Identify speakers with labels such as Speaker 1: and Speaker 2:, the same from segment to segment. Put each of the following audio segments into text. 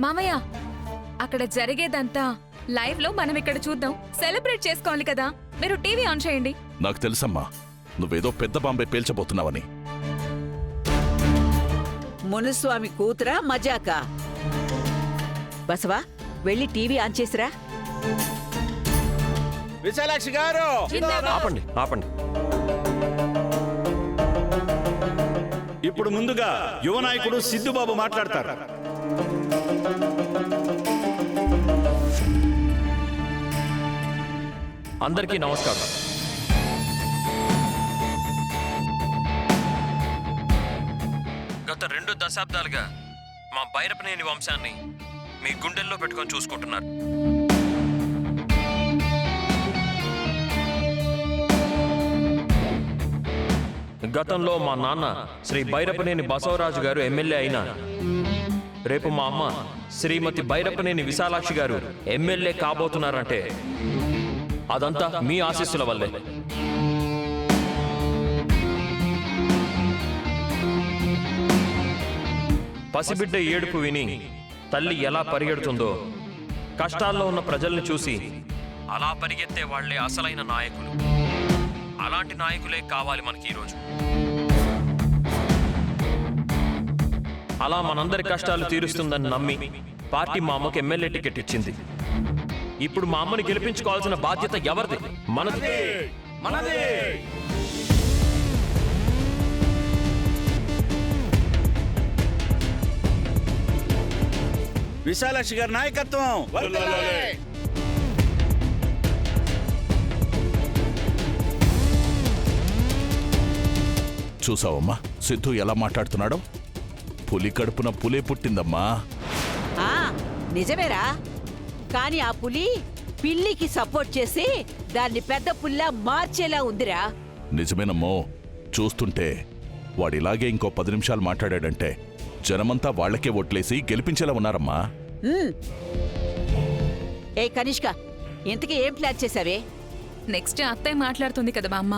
Speaker 1: మామయ్య, అక్కడ జరిగేదంతా లైవ్ లో మనం ఇక్కడ చూద్దాం, సెలబ్రేట్ చేసుకోవాలి కదా. మీరు టీవీ ఆన్ చేయండి.
Speaker 2: నాకు తెలుసమ్మా, నువ్వేదో పెద్ద బాంబే పేల్చబోతున్నావని.
Speaker 3: మునుస్వామి కూతురా మజాకా? బసవా, వెళ్ళి టీవీ ఆన్ చేసిరా.
Speaker 4: విశాలాక్షి గారు,
Speaker 5: ఆపండి ఆపండి.
Speaker 4: ఇప్పుడు ముందుగా యువ నాయకుడు సిద్ధుబాబు మాట్లాడతారు.
Speaker 5: అందరికీ నమస్కారం. గత 2 దశాబ్దాలుగా మా బైరపనేని వంశాన్ని మీ గుండెల్లో పెట్టుకొని చూసుకుంటున్నారు. గతంలో మా నాన్న శ్రీ బైరపనేని బసవరాజు గారు ఎమ్మెల్యే అయినా, రేపు మా అమ్మ శ్రీమతి బైరపనేని విశాలాక్షి గారు ఎమ్మెల్యే కాబోతున్నారంటే అదంతా మీ ఆశీస్సుల వల్లే. పసిబిడ్డ ఏడుపు విని తల్లి ఎలా పరిగెడుతుందో, కష్టాల్లో ఉన్న ప్రజల్ని చూసి అలా పరిగెత్తే వాళ్లే అసలైన నాయకులు. అలాంటి నాయకులే కావాలి మనకి ఈరోజు. అలా మనందరి కష్టాలు తీరుస్తుందని నమ్మి పార్టీ మా అమ్మకి ఎమ్మెల్యే టికెట్ ఇచ్చింది. ఇప్పుడు మా అమ్మని గెలిపించుకోవాల్సిన బాధ్యత ఎవరిది? మనది.
Speaker 4: విశాలాక్షి గారి నాయకత్వం.
Speaker 2: చూసావమ్మా సిద్ధు ఎలా మాట్లాడుతున్నాడో? పులి కడుపున పులే పుట్టిందమ్మా.
Speaker 3: నిజమేరా, కానీ ఆ పులి పిల్లికి సపోర్ట్ చేసి దాన్ని పెద్ద పుల్లా మార్చేలా ఉందిరా.
Speaker 2: నిజమేనమ్మో, చూస్తుంటే వాడిలాగే ఇంకో 10 నిమిషాలు మాట్లాడాడంటే జనమంతా వాళ్లకే ఓట్లేసి గెలిపించేలా ఉన్నారమ్మా.
Speaker 3: ఏ కనిష్క, ఇంతకీ ఏం ప్లాన్ చేశావే?
Speaker 1: నెక్స్ట్ అత్తయ్య మాట్లాడుతుంది కదా మా అమ్మ,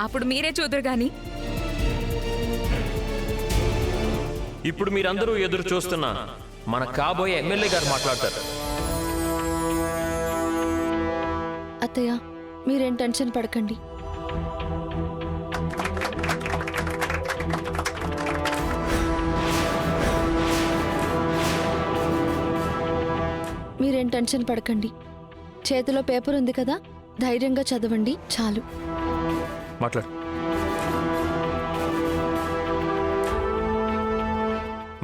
Speaker 1: అప్పుడు మీరే చూద్దరు గాని.
Speaker 5: ఇప్పుడు మీరందరూ ఎదురు చూస్తున్న మన కాబోయే ఎమ్మెల్యే గారు మాట్లాడతారు.
Speaker 6: అత్తయ్య, మీరేం టెన్షన్ పడకండి. మీరేం టెన్షన్ పడకండి. చేతిలో పేపర్ ఉంది కదా, ధైర్యంగా చదవండి చాలు.
Speaker 5: మాట్లాడు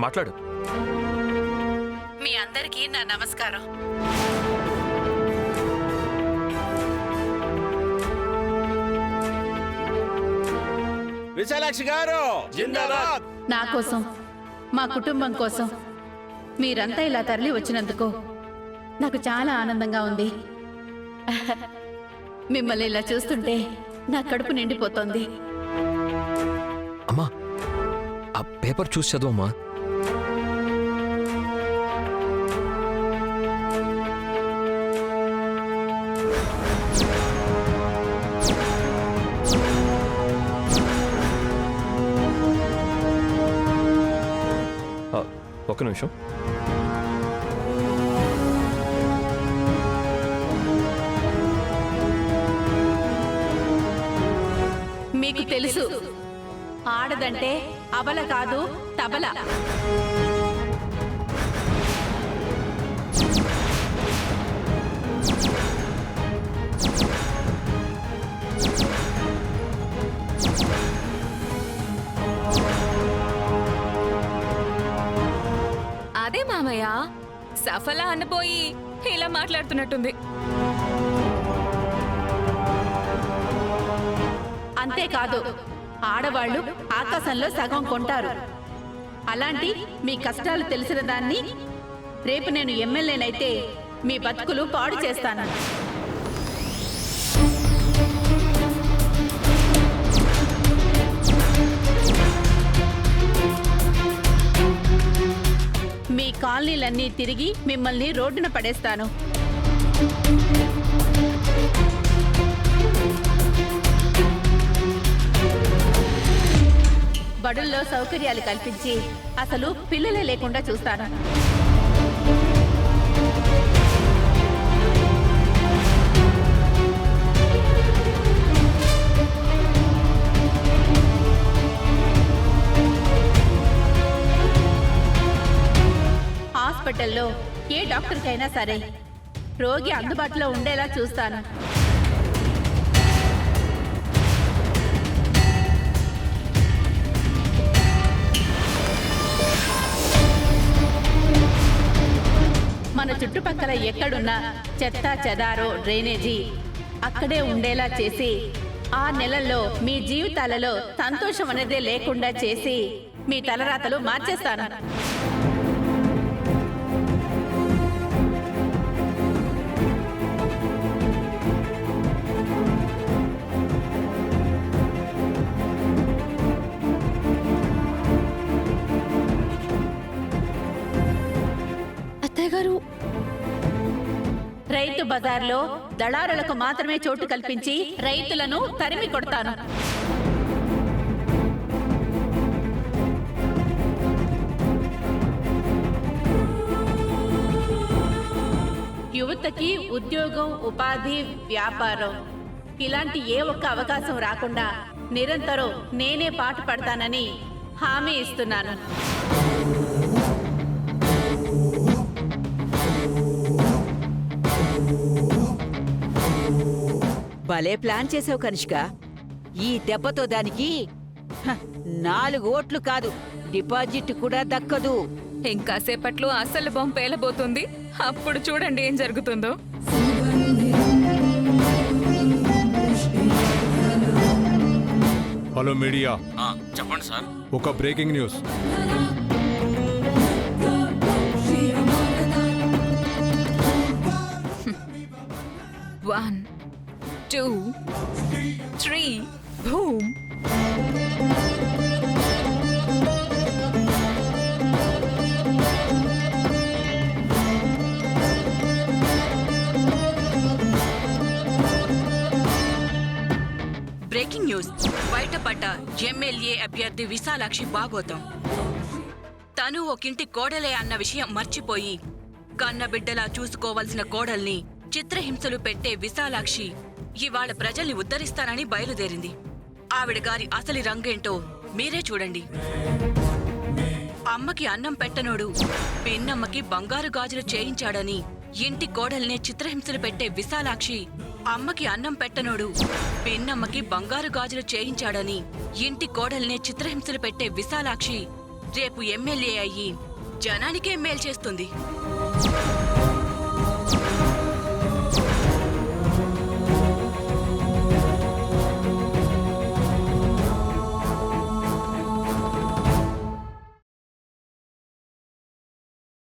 Speaker 5: మాట్లాడు.
Speaker 3: మీ అందరికీ నా నమస్కారం.
Speaker 4: విశాలాక్షి గారు, జిందాబాద్.
Speaker 7: నా కోసం, మా కుటుంబం కోసం మీరంతా ఇలా తరలి వచ్చినందుకు నాకు చాలా ఆనందంగా ఉంది. మిమ్మల్ని ఇలా చూస్తుంటే నా కడుపు నిండిపోతోంది.
Speaker 5: అమ్మా, ఆ పేపర్ చూసి చదువమ్మా. ఒక నిమిషం.
Speaker 7: మీకు తెలుసు, ఆడదంటే అబల కాదు తబల.
Speaker 1: అదే మామయ్య, సఫల అన్నపోయి ఇలా మాట్లాడుతున్నట్టుంది.
Speaker 7: అంతేకాదు, ఆడవాళ్లు ఆకాశంలో సగం కొంటారు. అలాంటి మీ కష్టాలు తెలిసిన దాన్ని రేపు నేను ఎమ్మెల్యేనైతే మీ బతుకులు పాడు చేస్తాను. మీ కాలనీలన్నీ తిరిగి మిమ్మల్ని రోడ్డున పడేస్తాను. బడుల్లో సౌకర్యాలు కల్పించి అసలు పిల్లలే లేకుండా చూస్తాను. హాస్పిటల్లో ఏ డాక్టర్కైనా సరే రోగి అందుబాటులో ఉండేలా చూస్తాను. మన చుట్టుపక్కల ఎక్కడున్నా చెత్త చెదారో డ్రైనేజీ అక్కడే ఉండేలా చేసి 6 నెలల్లో మీ జీవితాలలో సంతోషం అనేదే లేకుండా చేసి మీ తలరాతలు మార్చేస్తాను.
Speaker 6: అత్తయ్య గారు,
Speaker 7: రైతు బజార్లో దళారులకు మాత్రమే చోటు కల్పించి రైతులను తరిమి కొడతాను. యువతకి ఉద్యోగం, ఉపాధి, వ్యాపారం ఇలాంటి ఏ ఒక్క అవకాశం రాకుండా నిరంతరం నేనే పాటు పడతానని హామీ ఇస్తున్నాను.
Speaker 3: భలే ప్లాన్ చేసావు కనిష్క. ఈ దెబ్బతో దానికి 4 ఓట్లు కాదు, డిపాజిట్ కూడా దక్కదు.
Speaker 1: ఇంకాసేపట్లో అసలు బాంబు పేలబోతుంది. అప్పుడు చూడండి ఏం జరుగుతుందో.
Speaker 8: హలో మీడియా,
Speaker 5: చెప్పండి సార్.
Speaker 8: ఒక breaking news.
Speaker 1: One, 2, 3, boom.
Speaker 9: Breaking news. బయటపడ్డ ఎమ్మెల్యే అభ్యర్థి విశాలాక్షి భాగోతం. తను ఒకింటి కోడలే అన్న విషయం మర్చిపోయి కన్నబిడ్డలా చూసుకోవలసిన కోడల్ని చిత్రహింసలు పెట్టే విశాలాక్షి ఇవాళ ప్రజల్ని ఉద్ధరిస్తానని బయలుదేరింది. ఆవిడ గారి అసలు రంగేంటో మీరే చూడండి. అమ్మకి అన్నం పెట్టనోడు పిన్నమ్మకి బంగారు గాజులు చేయించాడని ఇంటి కోడల్నే చిత్రహింసలు పెట్టే విశాలాక్షి అమ్మకి అన్నం పెట్టనోడు పిన్నమ్మకి బంగారు గాజులు చేయించాడని ఇంటి కోడల్నే చిత్రహింసలు పెట్టే విశాలాక్షి రేపు ఎమ్మెల్యే అయ్యి జనానికే మేలు చేస్తుంది.